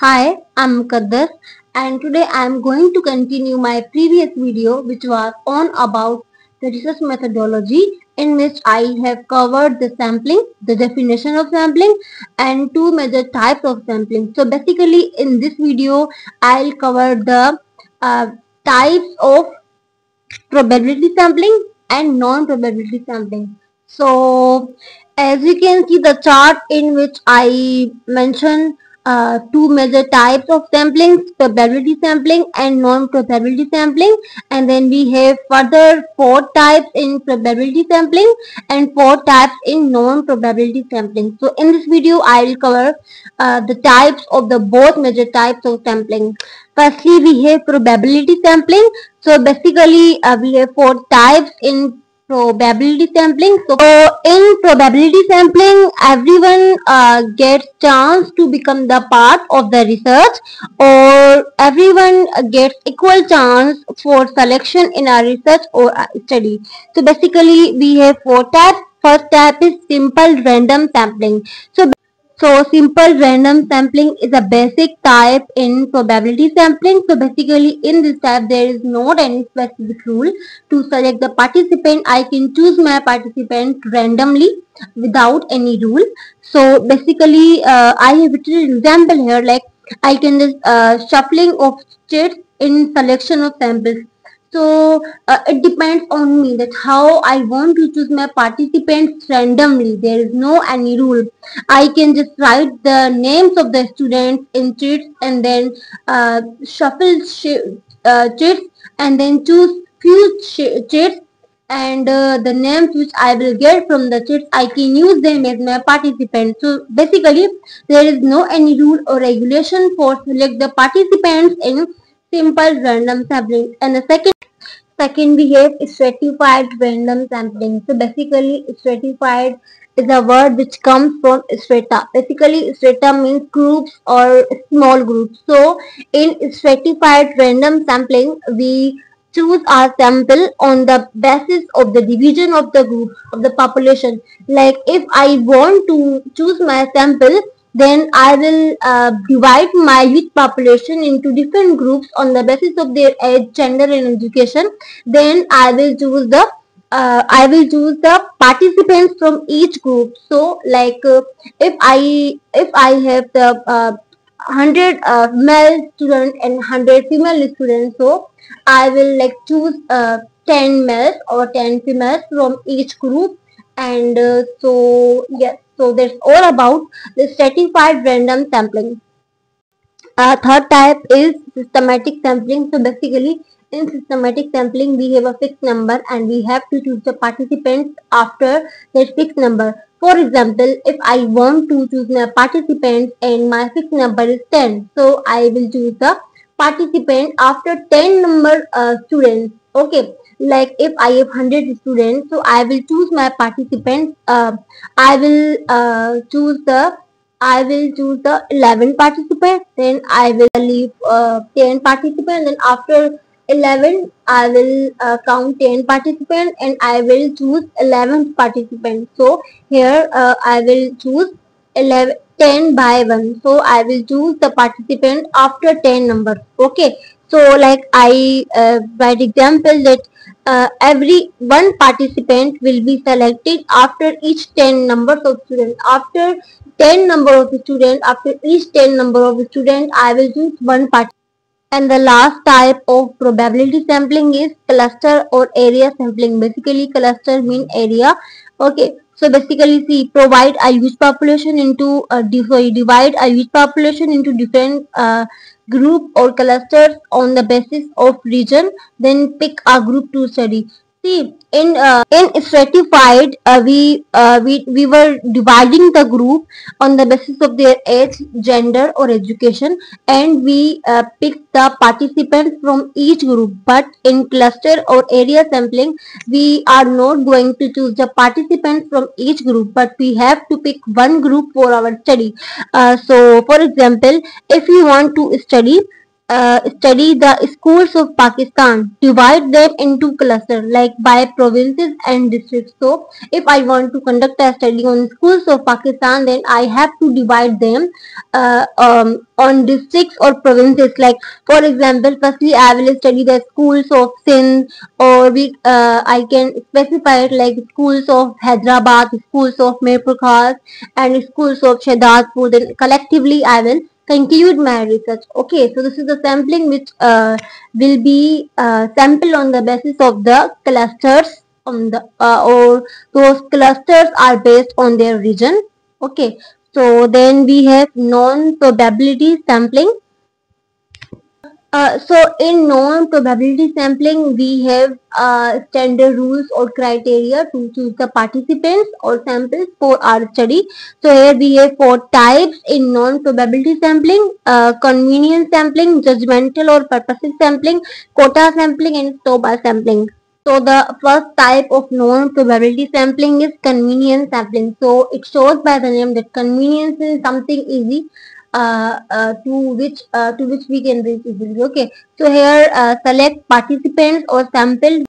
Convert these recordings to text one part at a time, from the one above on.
Hi, I'm Muqaddas and today I'm going to continue my previous video which was on about the research methodology in which I have covered the sampling, the definition of sampling and two major types of sampling. So basically in this video I'll cover the types of probability sampling and non-probability sampling. So as you can see the chart in which I mentioned two major types of sampling, probability sampling and non-probability sampling, and then we have further four types in probability sampling and four types in non-probability sampling. So in this video I will cover the types of the both major types of sampling. Firstly we have probability sampling. So basically we have four types in probability sampling. So in probability sampling everyone gets chance to become the part of the research, or everyone gets equal chance for selection in a research or a study. So basically we have four types. First type is simple random sampling. So simple random sampling is a basic type in probability sampling. So basically in this type there is not any specific rule to select the participant. I can choose my participant randomly without any rule. So basically I have written an example here, like I can just shuffling of states in selection of samples. So it depends on me that how I want to choose my participants randomly. There is no any rule. I can just write the names of the students in sheets and then shuffle sheets and then choose few sheets, and the names which I will get from the sheets I can use them as my participants. So basically there is no any rule or regulation for select the participants in simple random sampling. And the second we have stratified random sampling. So basically stratified is a word which comes from strata. Basically strata means groups or small groups. So in stratified random sampling we choose our sample on the basis of the division of the group of the population. Like if I want to choose my sample, then I will divide my youth population into different groups on the basis of their age, gender and education. Then I will choose the participants from each group. So like if I have the 100 male students and 100 female students, so I will like choose 10 males or 10 females from each group. And so yes, so that's all about the stratified random sampling. Third type is systematic sampling. So basically in systematic sampling we have a fixed number and we have to choose the participants after that fixed number. For example, if I want to choose my participants and my fixed number is 10, so I will choose the participant after 10 number students. Okay, like if I have 100 students, so I will choose my participants. I will choose the 11 participants, then I will leave 10 participants, then after 11 I will count 10 participants and I will choose 11 participants. So here I will choose 10 by 1. So I will choose the participant after 10 numbers. Okay. So like I write example that every one participant will be selected after each 10 numbers of students. After 10 number of students, after each 10 number of students, I will choose one participant. And the last type of probability sampling is cluster or area sampling. Basically cluster mean area. Okay, so basically see, provide a huge population into divide a huge population into different group or clusters on the basis of region, then pick a group to study. See, in stratified we were dividing the group on the basis of their age, gender or education, and we picked the participants from each group. But in cluster or area sampling we are not going to choose the participants from each group, but we have to pick one group for our study. So for example, if you want to study study the schools of Pakistan, divide them into clusters like by provinces and districts. So if I want to conduct a study on schools of Pakistan, then I have to divide them on districts or provinces. Like for example, firstly I will study the schools of Sindh, or I can specify it like schools of Hyderabad, schools of Mirpur Khas, and schools of Shahidadpur. Then collectively I will conclude my research. Okay, so this is the sampling which will be sampled on the basis of the clusters on the or those clusters are based on their region. Okay, so then we have non-probability sampling. So in non-probability sampling, we have standard rules or criteria to choose the participants or samples for our study. So here we have 4 types in non-probability sampling: convenience sampling, judgmental or purposive sampling, quota sampling, and snowball sampling. So the first type of non-probability sampling is convenience sampling. So it shows by the name that convenience is something easy to which we can reach easily. Okay, so here select participants or samples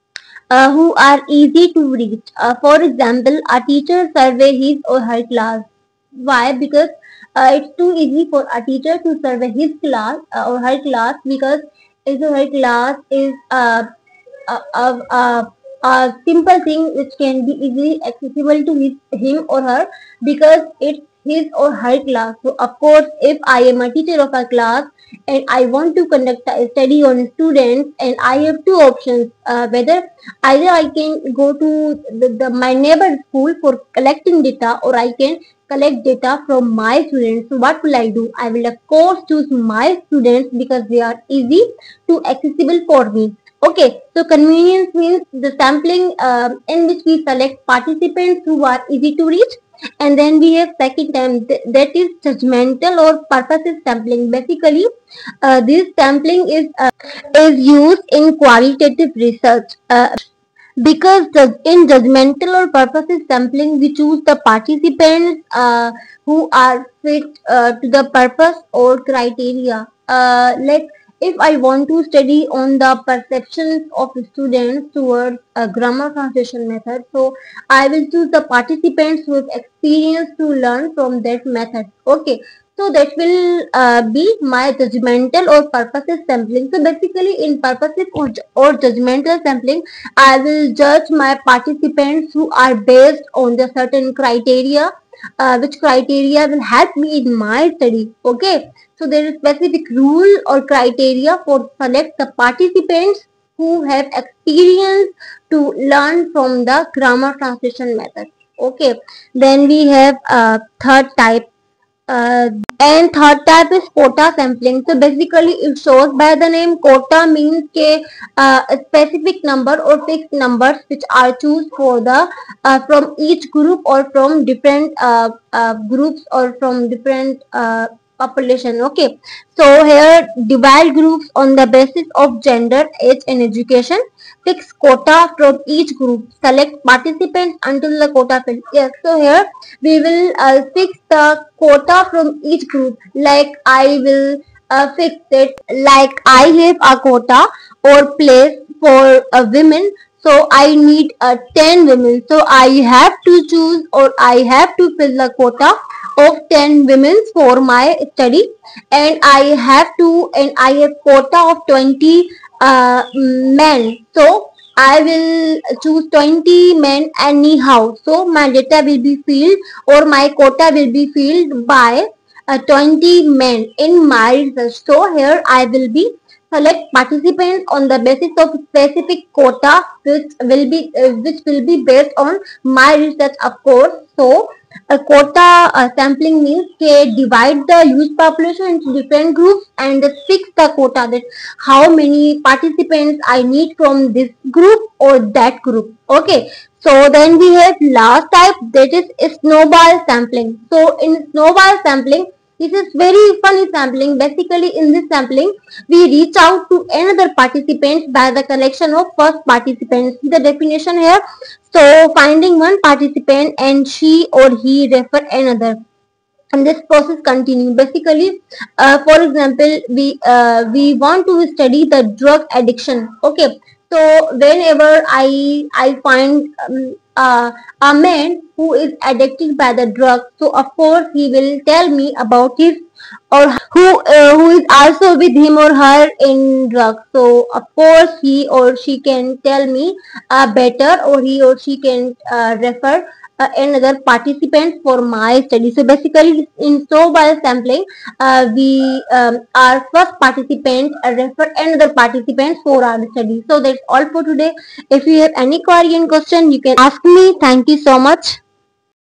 who are easy to reach. For example, a teacher survey his or her class. Why? Because it's too easy for a teacher to survey his class or her class, because his or her class is a simple thing which can be easily accessible to him or her, because it's his or her class. So of course, if I am a teacher of a class and I want to conduct a study on students, and I have 2 options, whether either I can go to my neighbor school for collecting data, or I can collect data from my students. So what will I do? I will of course choose my students because they are easy to accessible for me. Okay, so convenience means the sampling in which we select participants who are easy to reach. And then we have second type, that is judgmental or purposive sampling. Basically, this sampling is used in qualitative research. Because in judgmental or purposive sampling, we choose the participants who are fit to the purpose or criteria. Like if I want to study on the perceptions of students towards a grammar translation method, so I will choose the participants who have experience to learn from that method. Okay, so that will be my judgmental or purposive sampling. So basically in purposive or judgmental sampling, I will judge my participants who are based on the certain criteria, which criteria will help me in my study. Okay, so there is specific rule or criteria for select the participants who have experience to learn from the grammar translation method. Okay, then we have third type. And third type is quota sampling. So basically it shows by the name. Quota means a specific number or fixed numbers which are chosen for the from each group or from different groups or from different population. Okay, so here divide groups on the basis of gender, age and education. Fix quota from each group. Select participants until the quota fills. Yes, so here we will fix the quota from each group. Like I will fix it like I have a quota or place for women. So I need 10 women. So I have to choose or I have to fill the quota of 10 women for my study, and I have quota of 20 men. So I will choose 20 men anyhow. So my data will be filled or my quota will be filled by 20 men in my research. So here I will be select participants on the basis of specific quota which will be based on my research, of course. So a quota sampling means divide the youth population into different groups and fix the quota, that how many participants I need from this group or that group. Okay, so then we have last type, that is snowball sampling. So in snowball sampling, this is very funny sampling. Basically in this sampling, we reach out to another participant by the collection of first participants. See the definition here. So finding one participant and she or he refer another. and this process continue. Basically, for example, we want to study the drug addiction. Okay, so whenever I find a man who is addicted by the drug, so of course he will tell me about his or who is also with him or her in drugs. So of course he or she can tell me better, or he or she can refer another participant for my study. So basically, in so while sampling, we our first participant refer another participant for our study. So that's all for today. If you have any query and question, you can ask me. Thank you so much.